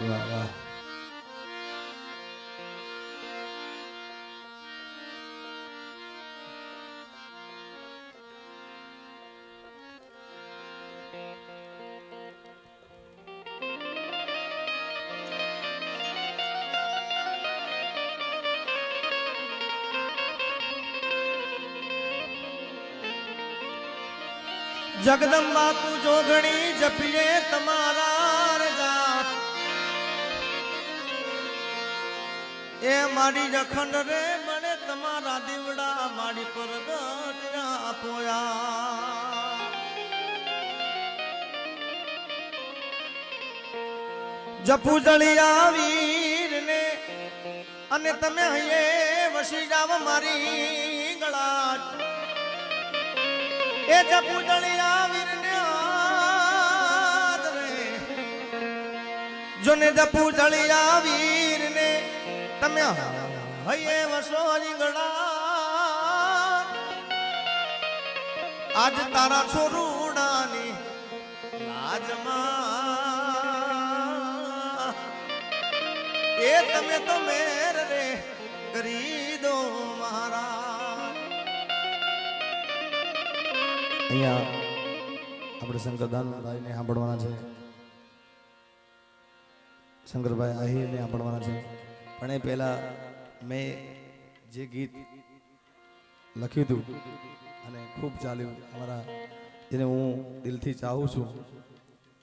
વાહ વાહ. જગદંબા તું જોગણી જપીએ તમારા રજા એ મારી જખંડ રે મને તમારા દીવડા મારી પર પોયા જપુ જળિયા વીર ને અને તમે હૈયે વસી જાવ મારી ગળા એ જપુ જળિયા વીર ને આદરે જોને જપુ જળિયા વીર ને તમે હૈયે વસો રીંગણા આજ તારા છોરુડાની લાજમાં એ તમે તો મેર રે કરી દો મારા. અહીંયા આપણે શંકરદાનભાઈને સાંભળવાના છે, શંકરભાઈ આહિરને સાંભળવાના છે. પણ એ પહેલા મેં જે ગીત લખ્યું હતું અને ખૂબ ચાલ્યું અમારા, જેને હું દિલથી ચાહું છું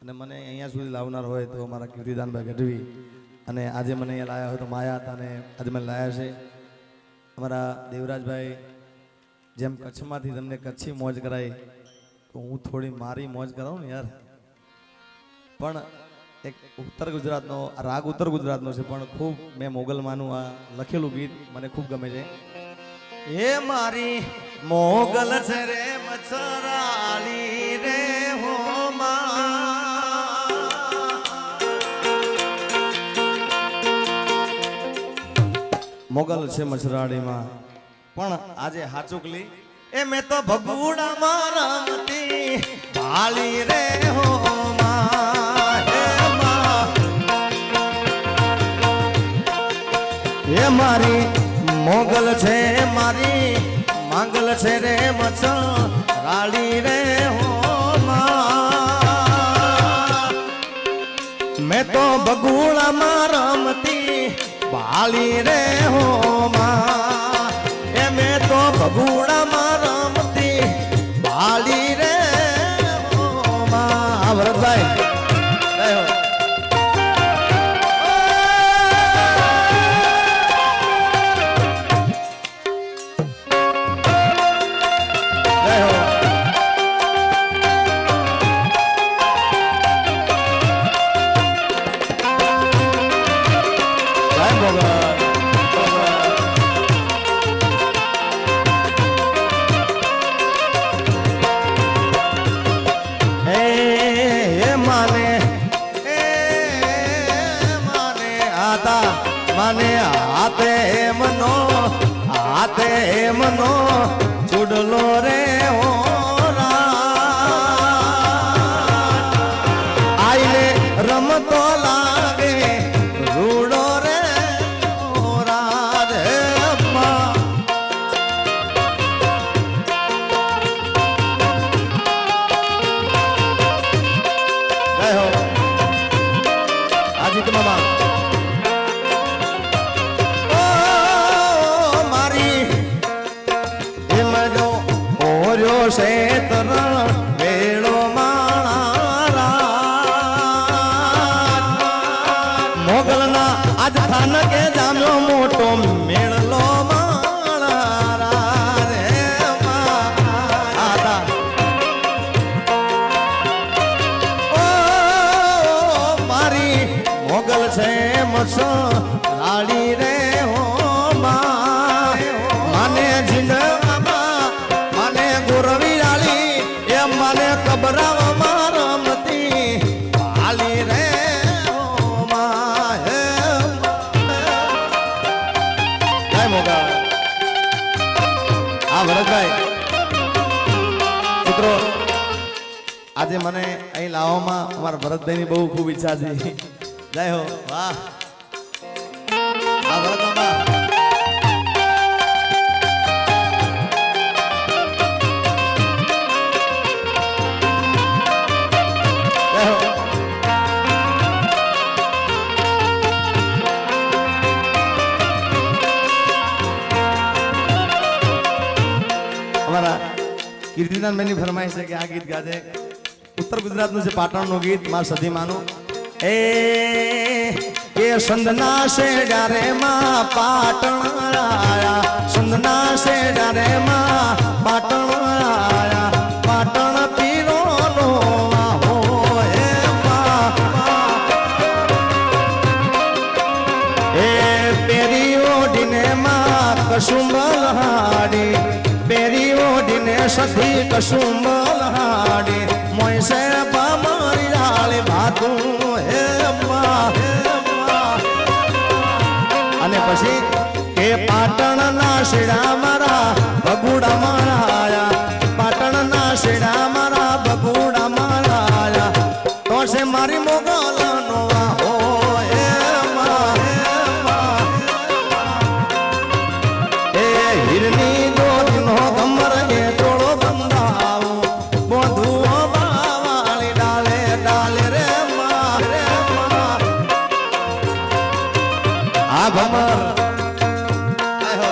અને મને અહીંયા સુધી લાવનાર હોય તો અમારા કીર્તિદાનભાઈ ગઢવી, અને આજે મને અહીંયા લાવ્યા હોય તો માયા હતા, અને આજે મને લાવ્યા છે અમારા દેવરાજભાઈ. જેમ કચ્છમાંથી તમને કચ્છી મોજ કરાઈ તો હું થોડી મારી મોજ કરાવું ને યાર. પણ એક ઉત્તર ગુજરાતનો રાગ ઉત્તર ગુજરાતનો છે, પણ ખૂબ મેં મોગલમાંનું આ લખેલું ગીત મને ખૂબ ગમે છે. એ મારી મોગલ છે રે મચ્છરાળી રે હો મોગલ છે મછરાડીમાં, પણ આજે હાચુકલી એ મેં તો ભગુડા મારમતી ભાળી રે હો એ મારી મોગલ છે મારી માંગલ છે રે મચ્છરાળી રે હો મેં તો ભગુડા મારમતી ભાળી રે હો એ મેં તો ભગુડા મારમતી ભાળી રે હો ભરતભાઈ મને હાથે મનો ચૂડલો રે હો આઈને રમતો લાગે રૂડો રે રાધે આજી તો મામા ક્ષેત્ર વેળો માણા મોગલના આજ થાન કે જામ્યો મોટો મેળલો માણા રે માતા ઓ મારી મોગલ છે મચ્છરાળી રે હો માને જીન મને કબરાવ મારમતી ભાલી રે મોગા. હા ભરતભાઈ મિત્રો, આજે મને અહીં લાવવામાં અમારા ભરતભાઈની બહુ ખૂબ ઈચ્છા છે, જય હો વાહ આ ભરતમાં જય હો हमारा कीर्तिदान मैंने फरमाइश है कि आ गीत गाजे उत्तर गुजरात में से पाटण नो गीत मां सदी मानो ए के संदना से डारे मां पाटण आया संदना से डारे मां पाटण आया पाटण पीरो नो हो ए मां ए पेरी ओढीने मां कसुंबल हाडी पेरी ओढीने सधी कसुंबल हाडी मोयसे बामरी डाले भातू हे अम्मा अने पछी के पाटण ना शेड़ा मारा बगुड़ा मारा आया पाटण ना शेड़ा मारा बगुड़ा मारा आया तो से मारी मोगल नो हो हे अम्मा ए हिरनी दो दिन हो कमर ये तोड़ो बंदाओ बोधू बावाली डाले डाले रे माँ आ भमर आय हो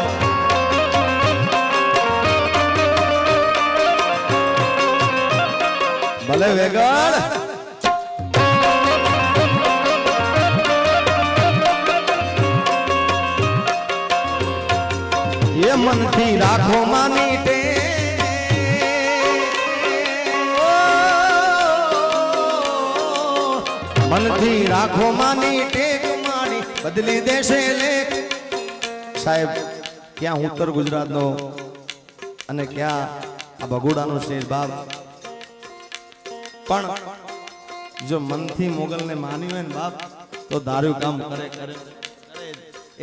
भले वेगड़ ये मन थी राखो मानी टे मन थी राखो मानी टेक मारी बदली देशे लेख साहेब क्या उत्तर गुजरात नो अने क्या आ बगुड़ा नो शेर बाप पण जो मन थी मोगल ने मानी હોય ને બાપ તો ધાર્યું કામ કરે કરે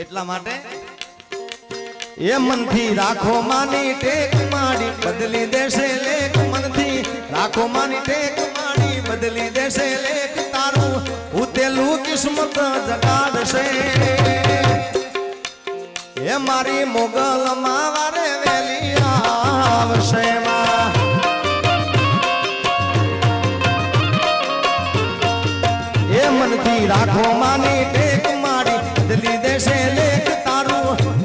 એટલા માટે ये मन थी राखो मानी टेक माड़ी बदली देशे लेख मन थी राखो मानी टेक माड़ी बदली देशे लेख तारू उतेलू किस्मत जगाड़ से ये मारी मोगल मावारे वेली आवशे मां ये मन थी राखो मानी टेक माड़ी बदली देशे लेख तारू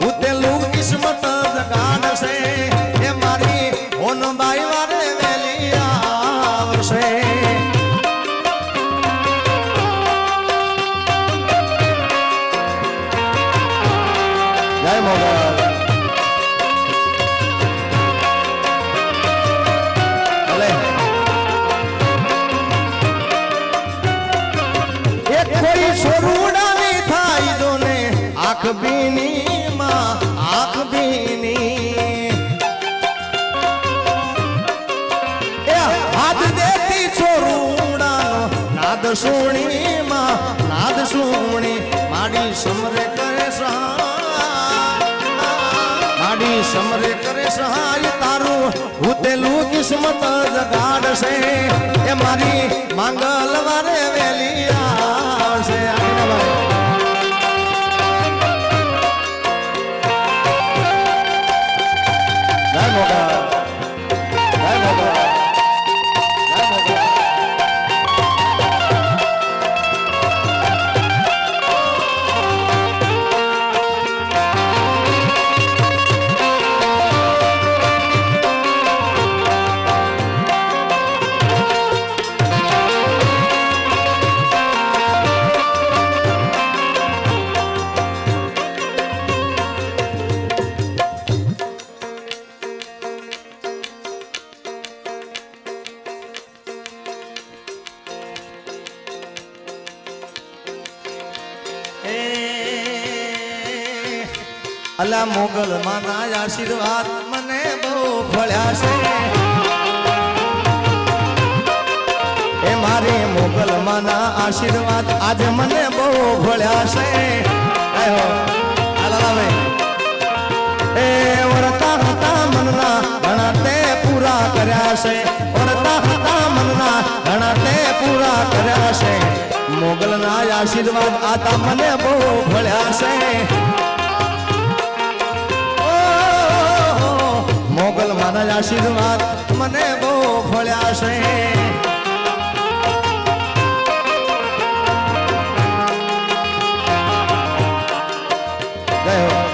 उतेलू किस्मत जगाड़ से ये मारी ओन बाई वारे वेली आवशे जय मोगल भले एक कोई छोरूड़ा नहीं थाई जोने आंख बीनी मां आंख बीनी ए हाथ देती छोरूड़ा नाद सुणी मां नाद सुणी माड़ी समरे करे सहाय माड़ी समरे करे सहाय तारू उतेलू किस्मत जगाड़ से ए मारी मंगल वारे वेली आवशे आगे भाई जय मोगल जय मोगल जय मोगल अला मोगल माना आशीर्वाद मने बहु फळ्या से ए मारे मोगल माना आशीर्वाद आज मने बहु फळ्या से आयो अला भाई ए वरता हता मनना घणा ते पूरा कर्या से वरता हता मनना घणा ते पूरा कर्या से મોગલના આશીર્વાદ આતા મને બહુ ભળ્યા છે મોગલ મારા આશીર્વાદ મને બહુ ભળ્યા છે જય હો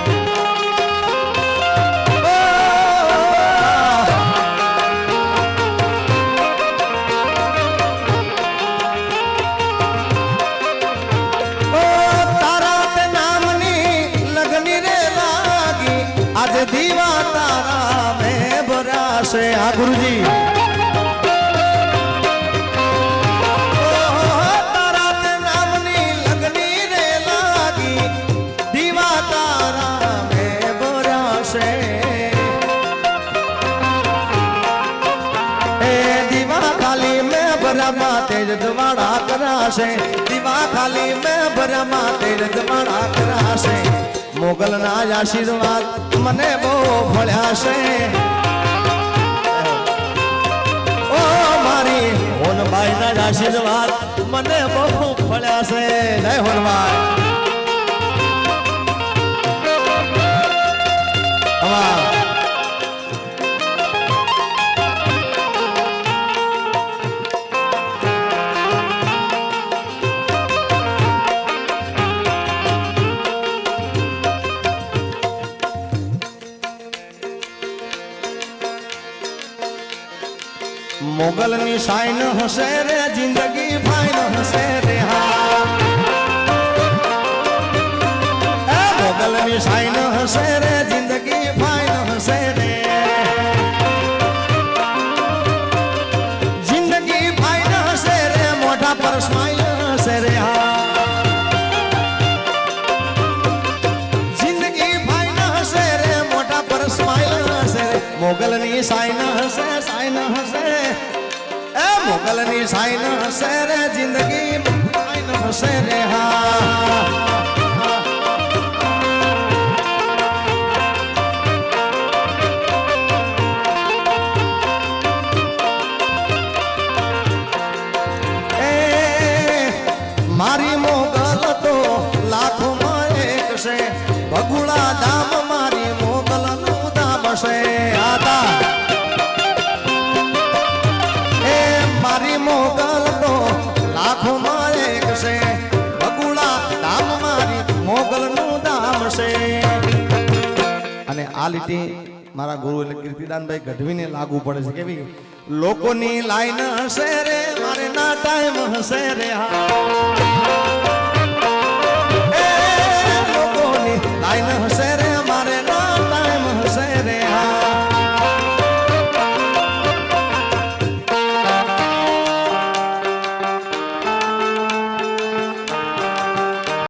દીવા તારા મેં ભરાશે આ ગુરુજી તારા તે નામની લગની રે લાગી દીવા તારા મેં ભરાશે એ દીવા ખાલી મેં ભરામાં તેજ દ્વાડા કરાશે દીવા ખાલી મેં ભરામાં તેજ દ્વાડા કરાશે મોગલના આશીર્વાદ મને બહુ ભળ્યા છે ઓ મારી હોનબાઈના આશીર્વાદ મને બહુ ભળ્યા છે જય હોનબાઈ મોગલની શાઈન હશે રે જિંદગી ફાઈન હશે રે હા મોગલની શાઈન હશે રે જિંદગી ફાઈન હશે રે જિંદગી ફાઈન હશે રે મોઢા પર સ્માઈલ હશે રે હા જિંદગી ફાઈન હશે રે મોઢા પર સ્માઈલ હશે રે મોગલની શાઈન હશે શાઈન હશે મોગલની સાઈન હશે રે જિંદગી સાઈન હશે રે હા એ મારી મોગલ તો લાખોમાં એક છે ભગુડા ધામ મારી મોગલનું ધામ છે આતા મારી મોગલ તો લાખોમાં એક છે બગુડા ધામ મારી મોગલનું ધામ છે અને આ લીટી મારા ગુરુ એટલે કીર્તિદાનભાઈ ગઢવીને લાગુ પડે છે કેવી લોકોની લાઈન હશે રે મારે ના ટાઈમ હશે રે હા